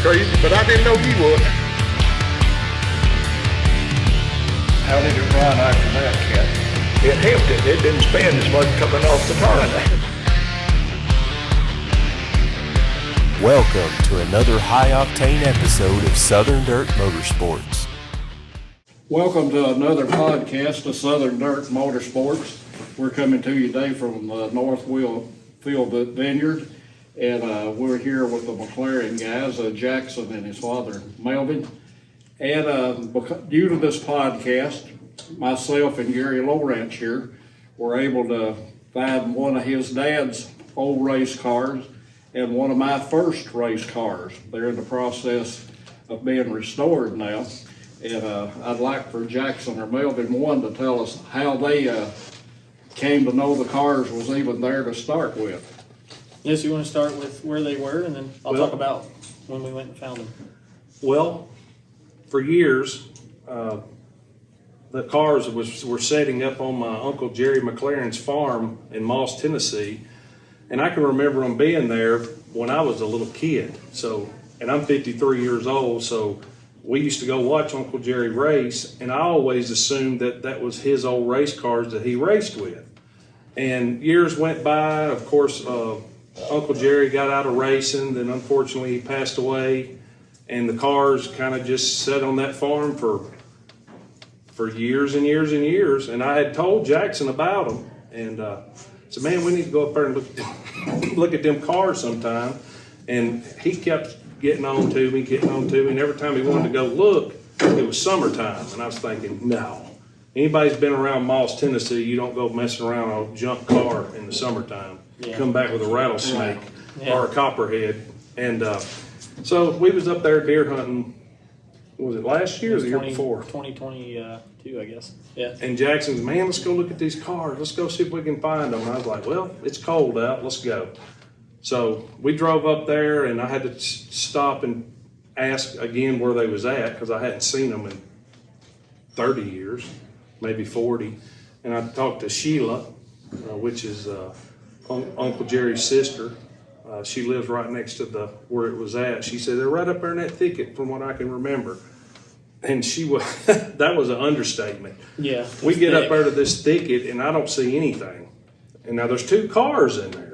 crazy, but I didn't know he would. How did it run after that, Cat? It helped it. It didn't spin as much coming off the turn. Welcome to another high-octane episode of Southern Dirt Motorsports. Welcome to another podcast of Southern Dirt Motorsports. We're coming to you today from the Northfield Vineyard, and we're here with the McLerran guys, Jackson and his father, Melvin. And due to this podcast, myself and Gary Lorance here were able to find one of his dad's old race cars and one of my first race cars. They're in the process of being restored now. And I'd like for Jackson or Melvin one to tell us how they came to know the cars was even there to start with. Yes, you want to start with where they were, and then I'll talk about when we went and found them. Well, for years, the cars were setting up on my Uncle Jerry McLerran's farm in Moss, Tennessee. And I can remember them being there when I was a little kid. So, and I'm 53 years old, so we used to go watch Uncle Jerry race, and I always assumed that that was his old race cars that he raced with. And years went by. Of course, Uncle Jerry got out of racing, then unfortunately he passed away, and the cars kind of just sat on that farm for years and years and years. And I had told Jackson about them, and said, man, we need to go up there and look at them cars sometime. And he kept getting on to me, and every time he wanted to go look, it was summertime. And I was thinking, no. Anybody's been around Moss, Tennessee, you don't go messing around on a junk car in the summertime. Yeah. Come back with a rattlesnake or a copperhead. And so we was up there deer hunting, was it last year or the year before? 2022, I guess. Yeah. And Jackson's, man, let's go look at these cars. Let's go see if we can find them. And I was like, well, it's cold out. Let's go. So we drove up there, and I had to stop and ask again where they was at because I hadn't seen them in 30 years, maybe 40. And I talked to Sheila, which is Uncle Jerry's sister. She lives right next to where it was at. She said, they're right up there in that thicket from what I can remember. And she was, that was an understatement. Yeah. We get up there to this thicket and I don't see anything. And now there's two cars in there.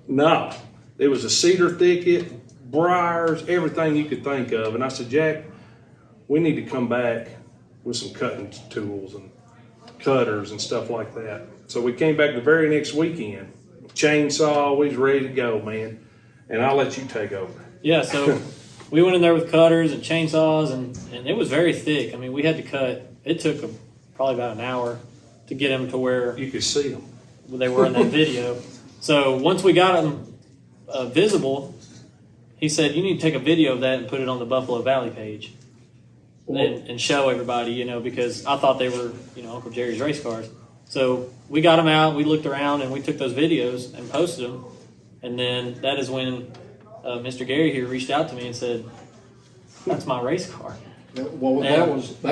No, it was a cedar thicket, briars, everything you could think of. And I said, Jack, we need to come back with some cutting tools and cutters and stuff like that. So we came back the very next weekend. Chainsaw, we was ready to go, man. And I'll let you take over. Yeah, so we went in there with cutters and chainsaws, and it was very thick. I mean, we had to cut. It took probably about an hour to get them to where you could see them. They were in that video. So once we got them visible, he said, you need to take a video of that and put it on the Buffalo Valley page and show everybody, because I thought they were, Uncle Jerry's race cars. So we got them out, we looked around, and we took those videos and posted them. And then that is when Mr. Gary here reached out to me and said, that's my race car. Well, that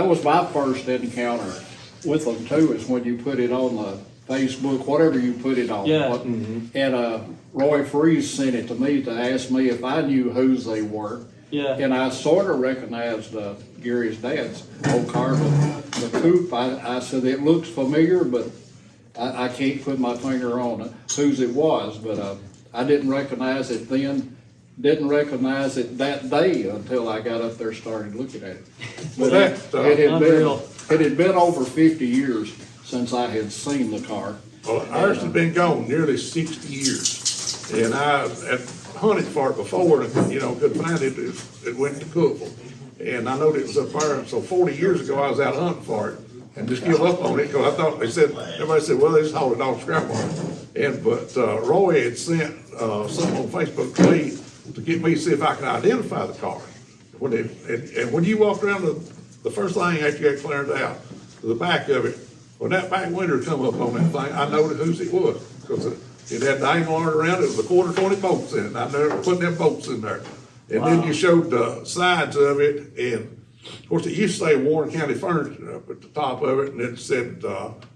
was my first encounter with them, too, is when you put it on the Facebook, whatever you put it on. Yeah. And Roy Freeze sent it to me to ask me if I knew whose they were. Yeah. And I sort of recognized Gary's dad's old car, but the coupe, I said, it looks familiar, but I can't put my finger on whose it was. But I didn't recognize it then, didn't recognize it that day until I got up there and started looking at it. But it had been over 50 years since I had seen the car. Well, ours had been gone nearly 60 years. And I had hunted for it before and, couldn't find it. It went to Cookville. And I know it was up there. So 40 years ago, I was out hunting for it and just give up on it because I thought everybody said, well, they just hauled it off scrap yard. But Roy had sent something on Facebook to me to get me to see if I could identify the car. And when you walked around the first thing after you got cleared out, to the back of it, when that back window come up on that thing, I know whose it was because it had the angle on it around it. It was a quarter 20 bolts in it. I never put them bolts in there. And then you showed the sides of it, and Of course, it used to say Warren County Furniture up at the top of it, and it said,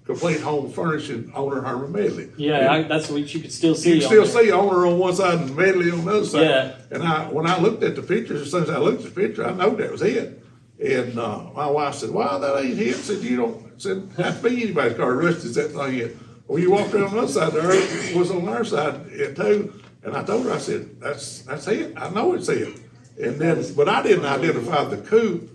Complete Home Furnishing, owner Herman Medley. Yeah, that's what you could still see. You can still see owner on one side and Medley on the other side. Yeah. And when I looked at the pictures, as soon as I looked at the picture, I know that was it. And my wife said, "Well, that ain't it." I said, "You don't have to be anybody's car. Rusty's that thing yet." Well, you walked around the other side, there it was on our side it too. And I told her, I said, "That's it. I know it's it." And then, but I didn't identify the coupe.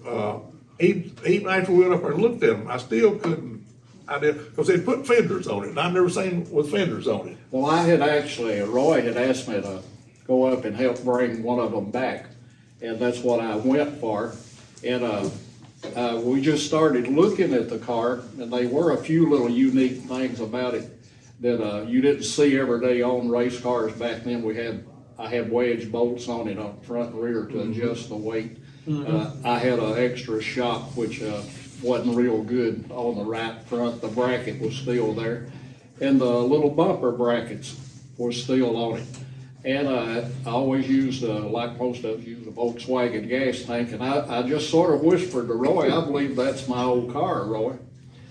Even after we went up there and looked at them, I still couldn't identify, because they'd put fenders on it, and I've never seen with fenders on it. Well, Roy had asked me to go up and help bring one of them back, and that's what I went for. And we just started looking at the car, and there were a few little unique things about it that you didn't see every day on race cars back then. I had wedge bolts on it on front and rear to adjust the weight. I had an extra shock, which wasn't real good on the right front. The bracket was still there, and the little bumper brackets were still on it. And I always used, like most of us, use a Volkswagen gas tank. And I just sort of whispered to Roy, "I believe that's my old car, Roy."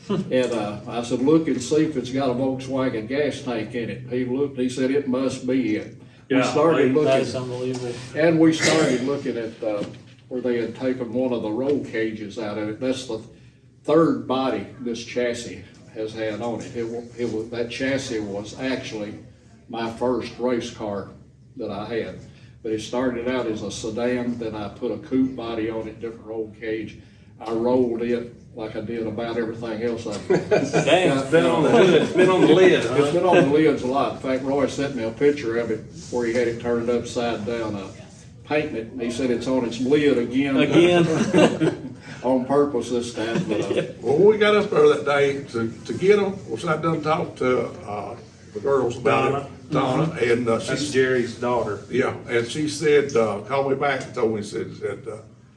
And I said, "Look and see if it's got a Volkswagen gas tank in it." He looked, he said, "It must be it." Yeah, we started looking, That's unbelievable. and we started looking at where they had taken one of the roll cages out of it. That's the third body this chassis has had on it. That chassis was actually my first race car that I had. But it started out as a sedan, then I put a coupe body on it, different roll cage. I rolled it like I did about everything else I've Dang. It's been on the hood, it's been on the lid, It's huh? been on the lids a lot. In fact, Roy sent me a picture of it where he had it turned upside down, painting it. He said it's on its lid again. On purpose this time. But, Well, when we got up there that day to get them, which I done talked to the girls about it, Donna, and That's she, Jerry's daughter. yeah, and she said, call me back and told me, said,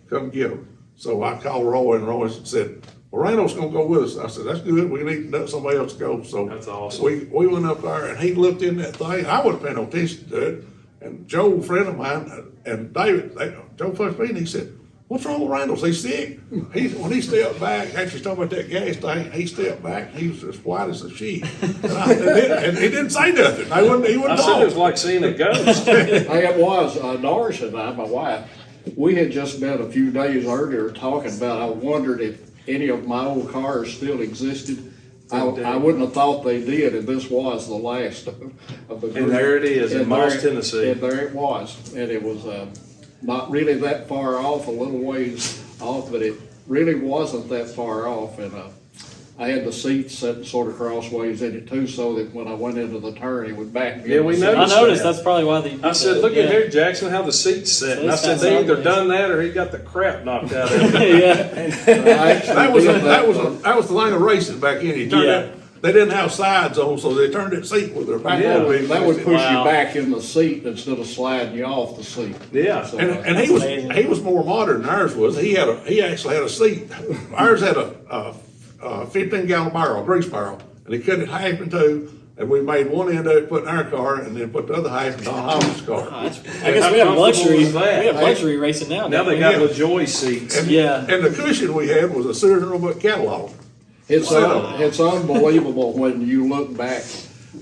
come get them. So I called Roy, and Roy said, "Well, Randall's gonna go with us." I said, "That's good. We need to let somebody else go." So That's awesome. We went up there, and he looked in that thing. I would have paid no attention to it. And Joe, a friend of mine, and David, Joe first meeting, he said, "What's wrong with Randall? Is he sick?" When he stepped back, actually talking about that gas tank, he stepped back, he was as white as a sheet. And he didn't say nothing. He wouldn't I said it was talk. like seeing a ghost. Hey, it was, Doris and I, my wife, we had just been a few days earlier talking about, I wondered if any of my old cars still existed. I wouldn't have thought they did, and this was the last of the group. And there it is, in And Moss, there- Tennessee. And there it was, and it was not really that far off, a little ways off, but it really wasn't that far off. And I had the seats set sort of crossways in it too, so that when I went into the turn, it would back me. Yeah, we into the I noticed seat. noticed that's probably why they. I said, "Look at here, Jackson, how the seat's set." And I said, "They either done that or he got the crap knocked out of him." Yeah. I actually That was did that was the line of racing back in. He turned Yeah. it. They didn't have sides on, so they turned that seat with their back Yeah. all the way. That would push Wow. you back in the seat instead of sliding you off the seat. Yeah. So, And That's he was amazing. he was more modern than ours was. He actually had a seat. Ours had a 15-gallon barrel, grease barrel, and he cut it half in two. And we made one end of it, put in our car, and then put the other half in Don Holland's car. I guess How we have comfortable luxury. We is that? have luxury racing now. Now don't they we? got Yeah. LaJoy seats. And, Yeah. and the cushion we had was a Sears and Roebuck catalog. It's unbelievable when you look back.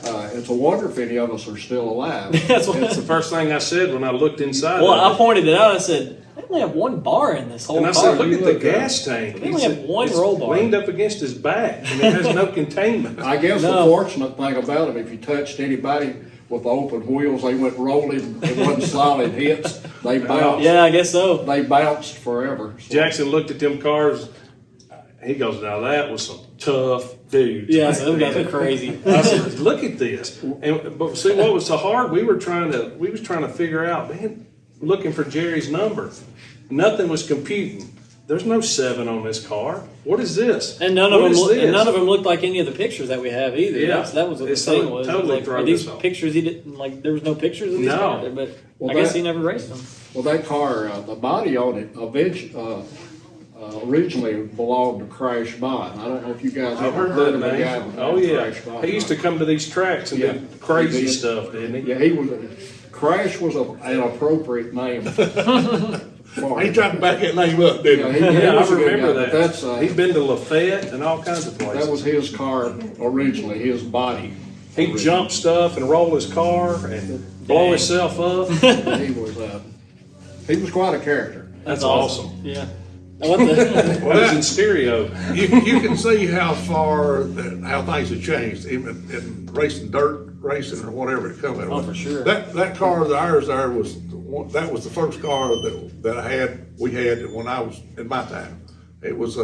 It's a wonder if any of us are still alive. That's what. That's the first thing I said when I looked inside. Well, of I it. pointed it out. I said, "They only have one bar in this whole And I car." said, "Look you at the look gas tank. They only He have said, one it's roll bar. leaned up against his back, and it has no containment." I guess No. the fortunate thing about them, if you touched anybody with open wheels, they went rolling. It wasn't solid hits. They bounced. Yeah, I guess so. They bounced forever. So- Jackson looked at them cars. He goes, "Now that was some tough dudes." Yeah, so them guys are crazy. I said, "Look at this." But see, what was so hard? We was trying to figure out, man, looking for Jerry's number. Nothing was computing. There's no 7 on this car. What is this? And none of What them, is this? and none of them looked like any of the pictures that we have either. Yeah. That was what the It's thing totally- was. totally Like, thrown are these us off. pictures he didn't like. There was no pictures of these No. cars, but Well, I guess that- he never raced them. Well, that car, the body on it, originally belonged to Crash Bond. I don't know if you guys I've ever heard of that the guy name. with Oh yeah, Crash Bond. he used to come to these tracks and Yeah. do crazy He did. stuff, didn't he? Yeah, he was. Crash was an appropriate name. He tried to back that name up, didn't he? Yeah, I was a good remember guy, that. but that's, He's been to Lafayette and all kinds of places. that was his car originally, his body. He'd jump stuff and roll his car and blow himself up. He was quite a character. That's awesome. Yeah. Now, what the, Well, it was in stereo. You can see how how things have changed, even in racing, dirt racing or whatever it comes in. Oh, for sure. That car of ours there was, that was the first car we had when I was in my time. It was,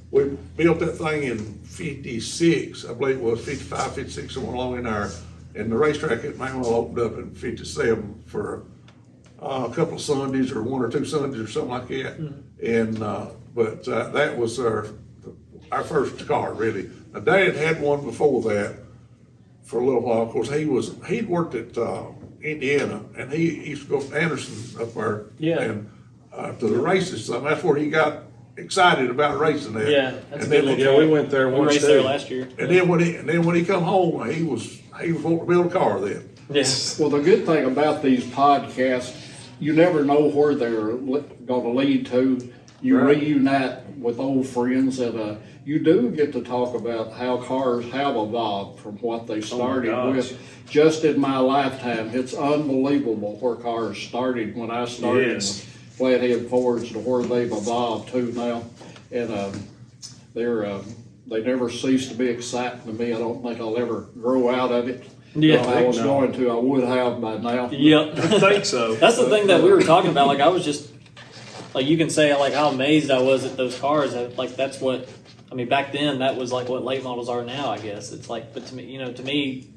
we built that thing in 56, I believe it was 55, 56, somewhere along in there. And the racetrack at Manuel opened up in 57 for a couple of Sundays or one or two Sundays or something like that. And, but that was our first car, really. Now, Dad had one before that for a little while. Of course, he'd worked at Indiana, and he used to go to Anderson up there. Yeah. And to the races. So that's where he got excited about racing there. Yeah, that's and a good then, little Yeah, we went there we once raced there too. last year. and then when he come home, he was wanting to build a car then. Yes. Well, the good thing about these podcasts, you never know where they're going to lead to. You Right. reunite with old friends, and you do get to talk about how cars have evolved from what they started gosh. with. Just in my lifetime, it's unbelievable where cars started when I started Yes. with flathead Fords to where they've evolved to now. And they never cease to be exciting to me. I don't think I'll ever grow out of it. Yeah. If I was No. going to, I would have by now. Yep. I think so. That's the thing that we were talking about. Like, I was just, like, you can say, like, how amazed I was at those cars. Like, that's what, I mean, back then, that was like what late models are now, I guess. It's like, but to me, to me,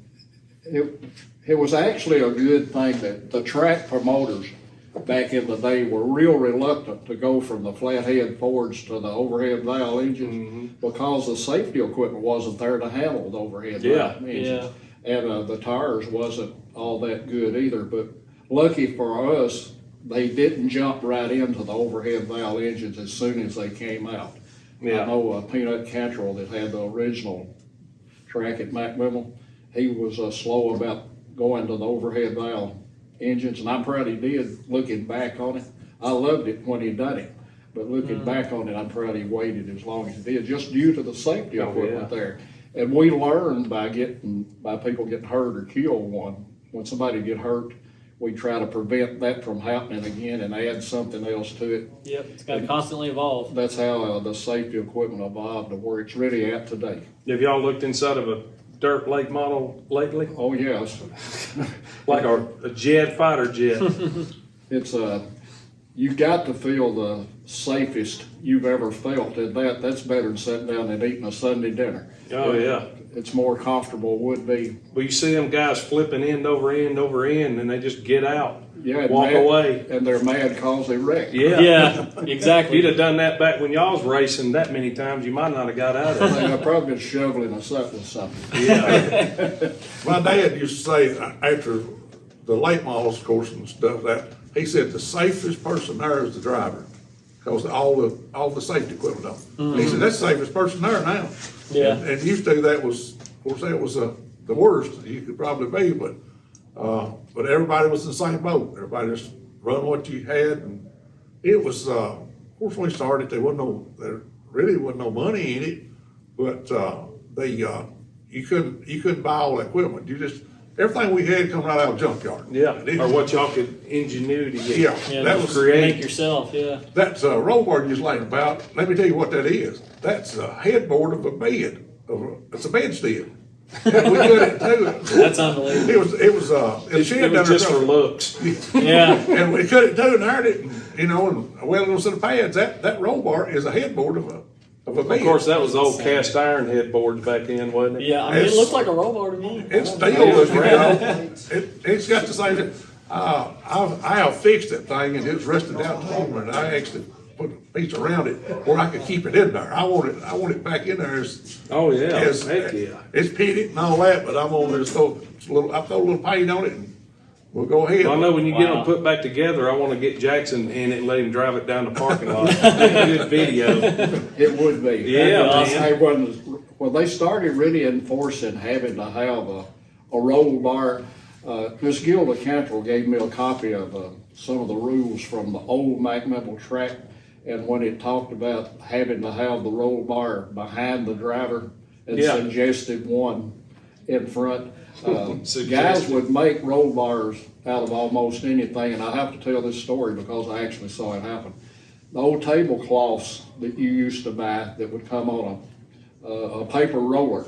It was actually a good thing that the track promoters back in the day were real reluctant to go from the flathead Fords to the overhead valve engines because the safety equipment wasn't there to handle the overhead valve engines. And the tires wasn't all that good either, but lucky for us, they didn't jump right into the overhead valve engines as soon as they came out. Yeah. I know Peanut Cantrell that had the original track at McLerran, he was slow about going to the overhead valve engines, and I'm proud he did, looking back on it. I loved it when he done it, but looking back on it, I'm proud he waited as long as he did, just due to the safety Oh, equipment yeah. there. And we learned by people getting hurt or killed when somebody get hurt, we try to prevent that from happening again and add something else to it. yep, it's got to constantly evolve. That's how the safety equipment evolved to where it's really at today. Have y'all looked inside of a dirt late model lately? Oh, yes. Like a jet, fighter jet. It's you've got to feel the safest you've ever felt, and that's better than sitting down and eating a Sunday dinner. Oh, yeah. It's more comfortable, would be. Well, you see them guys flipping end over end over end, and they just get out, Yeah, and walk mad- away. and they're mad cause they wrecked. Yeah. Yeah, If exactly. you'd have done that back when y'all was racing that many times, you might not have got out of it. They've probably been shoveling us up with something. Yeah. My dad used to say, after the late models course and stuff, that he said the safest person there is the driver, because all the safety equipment on. He said that's the safest person there now. Yeah. And used to that was, of course, that was the worst you could probably be, but everybody was in the same boat. Everybody just run what you had, and it was. Of course, when we started, there really wasn't no money in it, but you couldn't buy all the equipment. You just everything we had come right out of the junkyard. Yeah. And it- Or what y'all could ingenuity get. Yeah, Yeah, that just was create- make yourself. Yeah. that's a roll bar you was laying about. Let me tell you what that is. That's a headboard of a bed. It's a bedstead. And we cut it too. That's unbelievable. It was and she It had done was just for herself. looks. Yeah. And we cut it too and ironed it, and, and welded those to the pads. That roll bar is a headboard of a bed. Of course, that was old cast iron headboards back then, wasn't it? Yeah. I mean, it It's- looked like a roll bar to me. It's steel, it's got the same. I have fixed that thing and it's rusted out home, and I actually put a piece around it where I could keep it in there. I want it back in there as. Oh, yeah. as- Heck yeah. It's pitted and all that, but I'm gonna just throw a little paint on it, and we'll go ahead. Well, I know when you get Wow. them put back together, I want to get Jackson in it and let him drive it down the parking lot. Good video. It would be. Yeah, man. Hey, when they started really enforcing having to have a roll bar, Miss Gilda Cantrell gave me a copy of some of the rules from the old Mac track, and when it talked about having to have the roll bar behind the driver and Yeah. suggested one in front. Guys Suggested. would make roll bars out of almost anything, and I have to tell this story because I actually saw it happen. The old tablecloths that you used to buy that would come on a paper roller.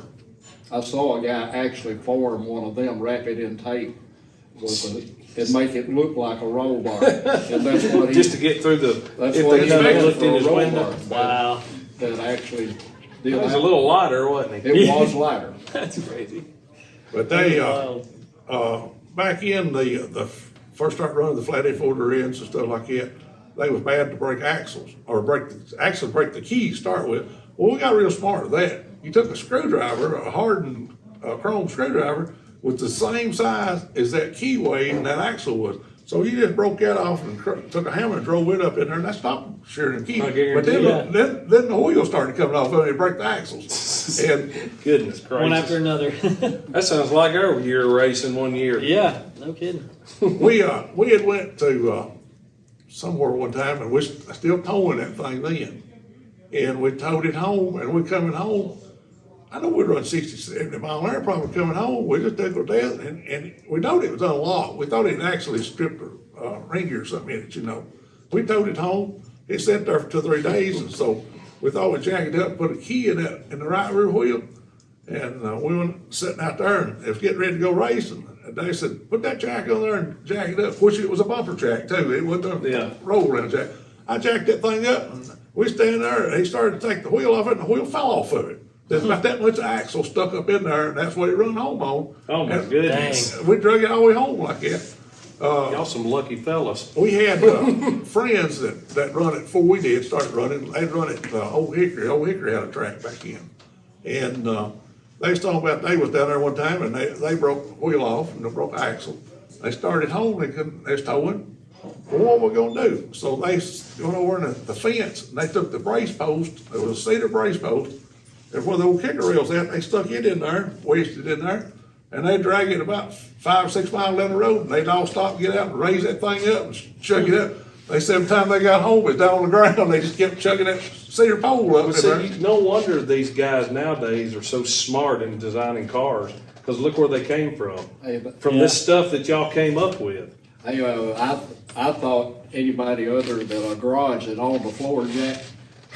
I saw a guy actually form one of them, wrap it in tape and make it look like a roll bar. And that's what he, Just to get through the, that's if what they he come and did looked for in a his roll window. bar. Wow, That actually did He was a happen. little lighter, wasn't he? It was lighter. that's crazy. But they, Wild. back in the first start running the flathead folder ends and stuff like that, they was bad to break axles or break the key to start with. Well, we got real smart with that. You took a screwdriver, a hardened chrome screwdriver with the same size as that keyway and that axle was. So you just broke that off and took a hammer and drove it up in there, and that stopped shearing the key. I But guarantee then the wheel started coming off and it broke the axles. And Goodness One after gracious. another. That sounds like our year racing one year. Yeah, no kidding. we had went to somewhere one time, and we're still towing that thing then. And we towed it home, and we're coming home. I know we'd run 60, 70 mile an hour probably coming home. We just took our death, and we thought it was unlocked. We thought it actually stripped a ring or something in it, you know. We towed it home. It sat there for 2 or 3 days, and so we thought we'd jack it up and put a key in the right rear wheel. And we went sitting out there, and it was getting ready to go racing. And they said, put that jack on there and jack it up. Which it was a bumper jack too. It wasn't a roll around jack. I jacked that thing up, and we stand there, and he started to take the wheel off it, and the wheel fell off of it. There's about that much axle stuck up in there, and that's what it run home on. Oh my And goodness. we drug it all the way home like that. Y'all some lucky fellas. We had friends that run it before we did start running. They'd run it Old Hickory. Old Hickory had a track back in, and they was talking about they was down there one time and they broke the wheel off and they broke the axle. They started home. They was towing. Well, what were we gonna do? So they went over in the fence and they took the brace post. There was a cedar brace post, and where the old kicker rails at, they stuck it in there, wedged it in there. And they drag it about 5 or 6 miles down the road, and they'd all stop, get out, and raise that thing up, and chuck it up. They said by the time they got home, it was down on the ground. They just kept chucking that cedar pole up. But in there. see, no wonder these guys nowadays are so smart in designing cars, because look where they came from. Hey, but- From this stuff that y'all came up with. Hey, I thought anybody other than a garage that owned a floor jack,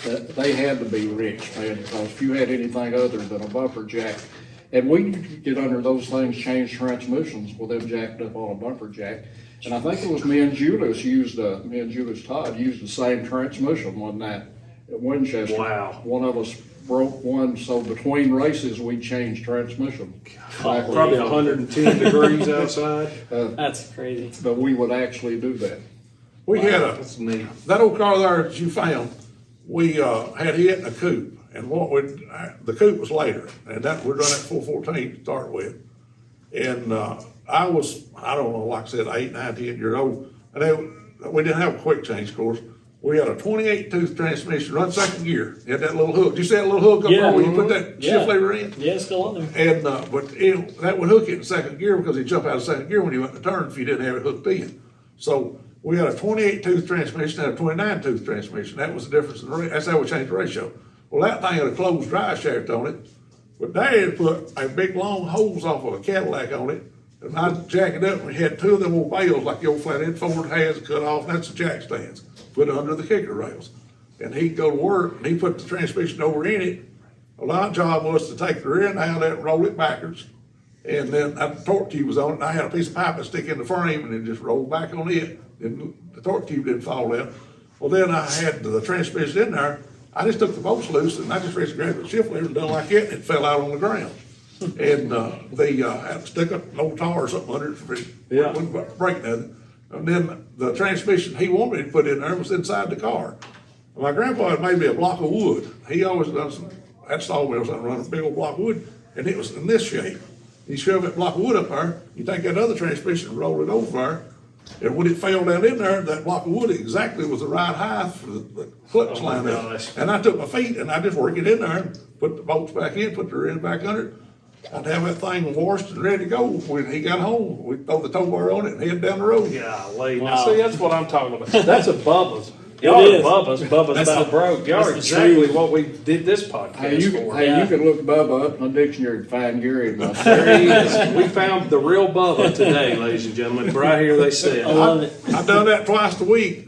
that they had to be rich, man, because if you had anything other than a bumper jack, and we could get under those things, change transmissions with them jacked up on a bumper jack. And I think it was me and Julius Todd used the same transmission one night at Winchester. Wow. One of us broke one, so between races, we changed transmission. Probably 110 degrees outside. That's crazy. But we would actually do that. We had That's neat. that old car there that you found, we had it in a coupe. And the coupe was later, and that we're running at 414 to start with. And I don't know, like I said, 8, 9, 10 years old. And we didn't have a quick change course. We had a 28 tooth transmission, run second gear. It had that little hook. Did you see that little hook up there where you put that shift lever in? Yeah, it's still on there. And but that would hook it in second gear because he'd jump out of second gear when he went to turn if you didn't have it hooked in. So we had a 28 tooth transmission and a 29 tooth transmission. That was the difference in the that's how we changed the ratio. Well, that thing had a closed drive shaft on it, but they had put a big long hose off of a Cadillac on it, and I'd jack it up, and we had 2 of them old bales like the old flathead Ford has cut off, and that's the jack stands, put it under the kicker rails. And he'd go to work, and he put the transmission over in it. Well, our job was to take the rear end out of that and roll it backwards, and then the torque tube was on it, and I had a piece of pipe that stick in the frame, and then just roll back on it, and the torque tube didn't fall down. Well, then I had the transmission in there. I just took the bolts loose and I just reached grabbed the shift lever and done like that, and it fell out on the ground. And they had to stick an old tar or something under it for it wouldn't break nothing. And then the transmission he wanted me to put in there was inside the car. My grandpa had made me a block of wood. He always done some, had sawmills that run a big old block of wood, and it was in this shape. You shove that block of wood up there, you take that other transmission and roll it over there, and when it fell down in there, that block of wood exactly was the right height for the clutch Oh my line up. gosh. And I took my feet and I just worked it in there and put the bolts back in, put the rear end back under it. I'd have that thing washed and ready to go. When he got home, we'd throw the tow bar on it and head down the road. Golly, now Wow. see, that's what I'm talking about. That's a Bubba's. Y'all is. are Bubba's about broke. Y'all are that's the exactly truth. what we did this podcast Hey, you for. you can look Bubba up in the dictionary and find Gary and myself. There he is. We found the real Bubba today, ladies and gentlemen. Right here they said. I love it. I done that twice a week.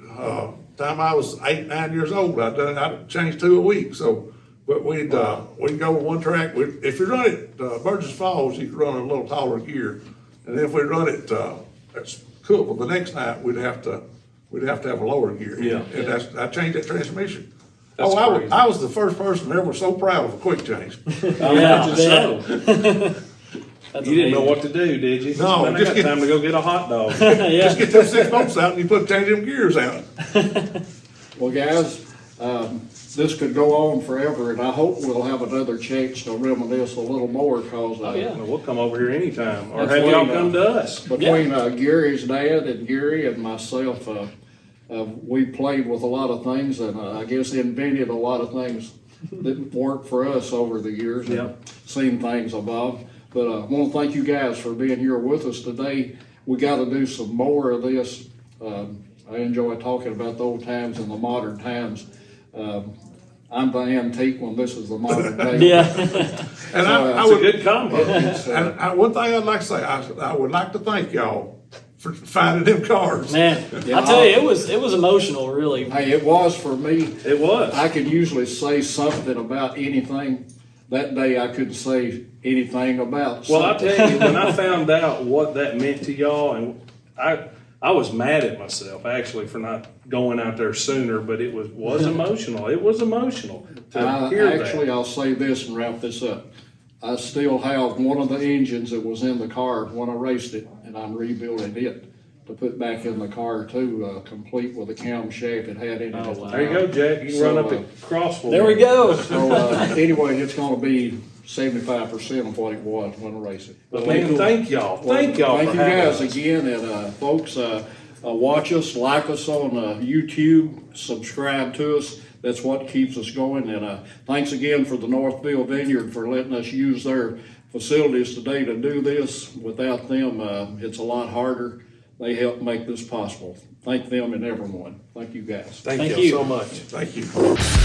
Time I was 8, 9 years old, I changed 2 a week. So, but we'd go one track. If you run it Burgess Falls, you could run a little taller gear, and if we run it at Cookville the next night, we'd have to have a lower gear. Yeah. And I changed that transmission. That's crazy. I was the first person ever so proud of a quick change. I imagine so. That's You didn't know amazing. what to do, did you? No, Man, I just got get- time to go get a hot dog. Yeah. Just get them 6 bolts out and you change them gears out. Well, guys, this could go on forever, and I hope we'll have another chance to reminisce a little more, because Oh, yeah. We'll come over here anytime, or That's have y'all when, come to us. between Gary's dad and Gary and myself, we played with a lot of things, and I guess invented a lot of things that worked for us over the years, and Yeah. seen things evolve. But I want to thank you guys for being here with us today. We got to do some more of this. I enjoy talking about the old times and the modern times. I'm the antique one. This is the modern day. Yeah. And I It's a would, good combo. and one thing I'd like to say, I would like to thank y'all for finding them cars. Man, Yeah, I tell you, it was emotional, really. Hey, it was for me. It was. I could usually say something about anything. That day I couldn't say anything about Well, I something. tell you, when I found out what that meant to y'all, and I was mad at myself actually for not going out there sooner, but it was emotional. It was emotional to hear Actually, that. I'll say this and wrap this up. I still have one of the engines that was in the car when I raced it, and I'm rebuilding it to put back in the car too, complete with a camshaft it had in it. Oh, wow. There you go, Jack. You can run up So, at Crossville. There we go. So anyway, it's going to be 75% of what it was when I raced it. But man, thank y'all. Thank y'all Thank for you having guys us. again, and folks, watch us, like us on YouTube, subscribe to us. That's what keeps us going. And thanks again for the Northville Vineyard for letting us use their facilities today to do this. Without them, it's a lot harder. They help make this possible. Thank them and everyone. Thank you guys. Thank Thank you you. so much. Thank you.